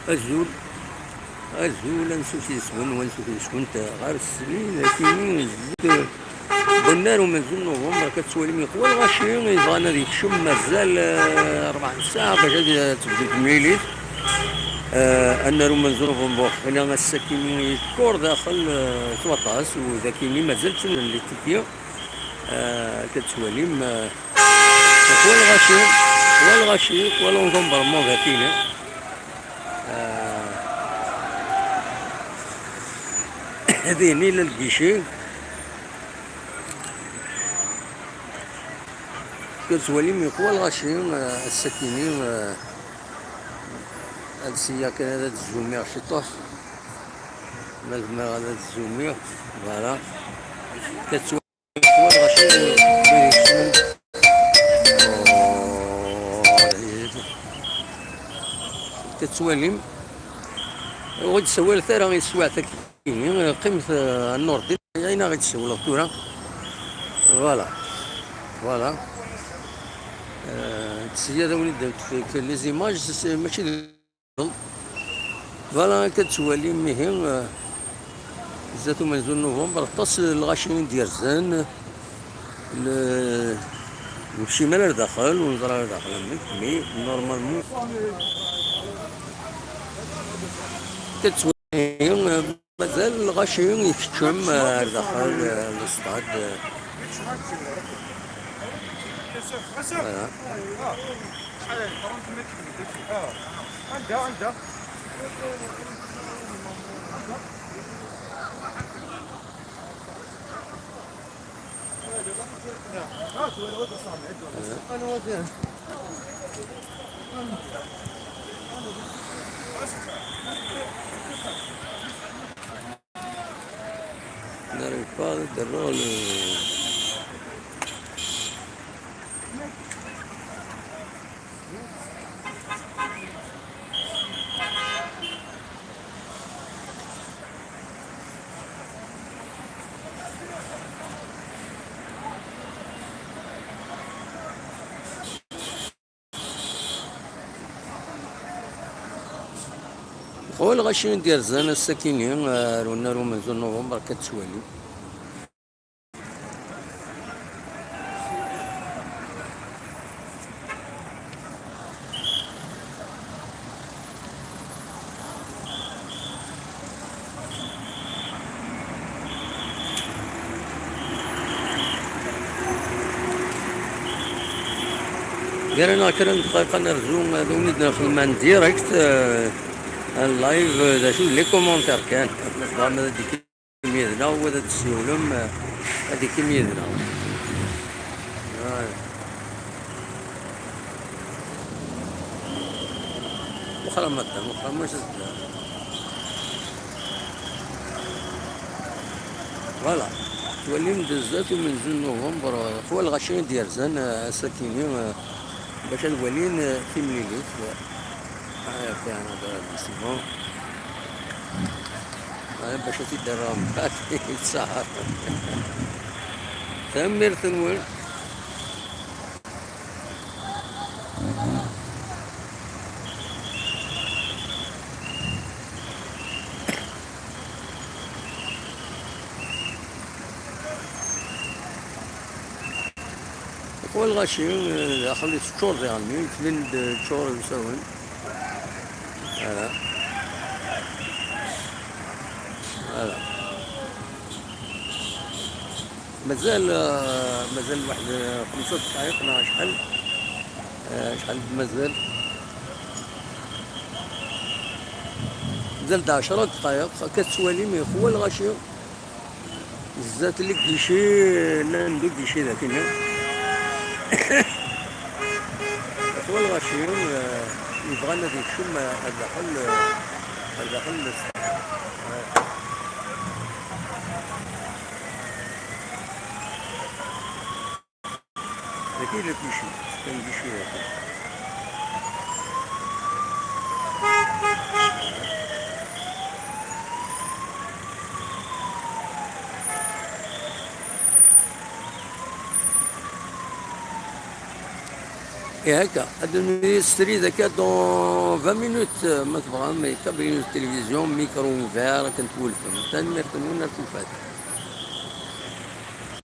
الزول الزول نسوس يسكن ونسوس يسكن غير السنين لكن زدت بنار ومازال نوفمبر كتسوالي من قوى الغاشي يبغانا ديك الشم مازال 4 ساعة باش غادي تبدا تميليت. أن رومان نوفمبر إلا الساكنين كور داخل سواطاس وذا كيني مازال تسنى اللي تيكيا كتسوالي قوى الغاشي قوى الغاشي قوى نوفمبر موفا كينا هذيني للكيشي كتسوالي من قوى الغاشي الساكنين هاد السيا كان هذا الزومير شي طوح مازال هذا الزومير فوالا كتسوالي قوى الغاشي كتسوالي غادي تسوال ثاني غادي تسوى ثاني قيمة النور ديال عينا غادي تسوى الطورة فوالا فوالا. السيادة وليد في لي زيماج ماشي فوالا كتسوالي مهم زاتو منزول نوفمبر تصل الغاشيين ديال زان نمشي مالا لداخل ونزرع لداخل مي نورمالمون كتسوالي مازال الغاشيين يفتشم لداخل الاستاد فوالا. N'arrive pas de rôle. هو الغاشيين ديال زان الساكنين رونا منزول نوفمبر كتسوالي غير انا كرا دقيقة نرجو وليدنا في المان ديريكت اللايف دا شو لي كومونتير كان نخدم هذيك كميدنا وهذا تسولم هذيك كميدنا وخرا مدة وخرا مش فوالا تولي مدزات ومنزل نوفمبر هو الغاشيين ديال زان ساكنين باش الولين في مليليت في انا دابا سيبون باش تيدراهم يتسهر تمير ثنوين هو الغاشيين داخل شهور يعني 8 شهور يساوون هلا هلا مازال واحد 5 دقائق ولا شحال مازال 10 دقائق كتسوالي من هو الغاشي زات لك كيشي لا ندوك كيشي ذاك هو الغاشي يبغى لنا ديك الشم الداخل لكن كيشي كان كيشي هذاك إيه هكا هذا ستري ذاك دون 20 مينوت ما تبغى ما كابين التلفزيون ميكرو فار كنتولفهم تنمرت وين توفات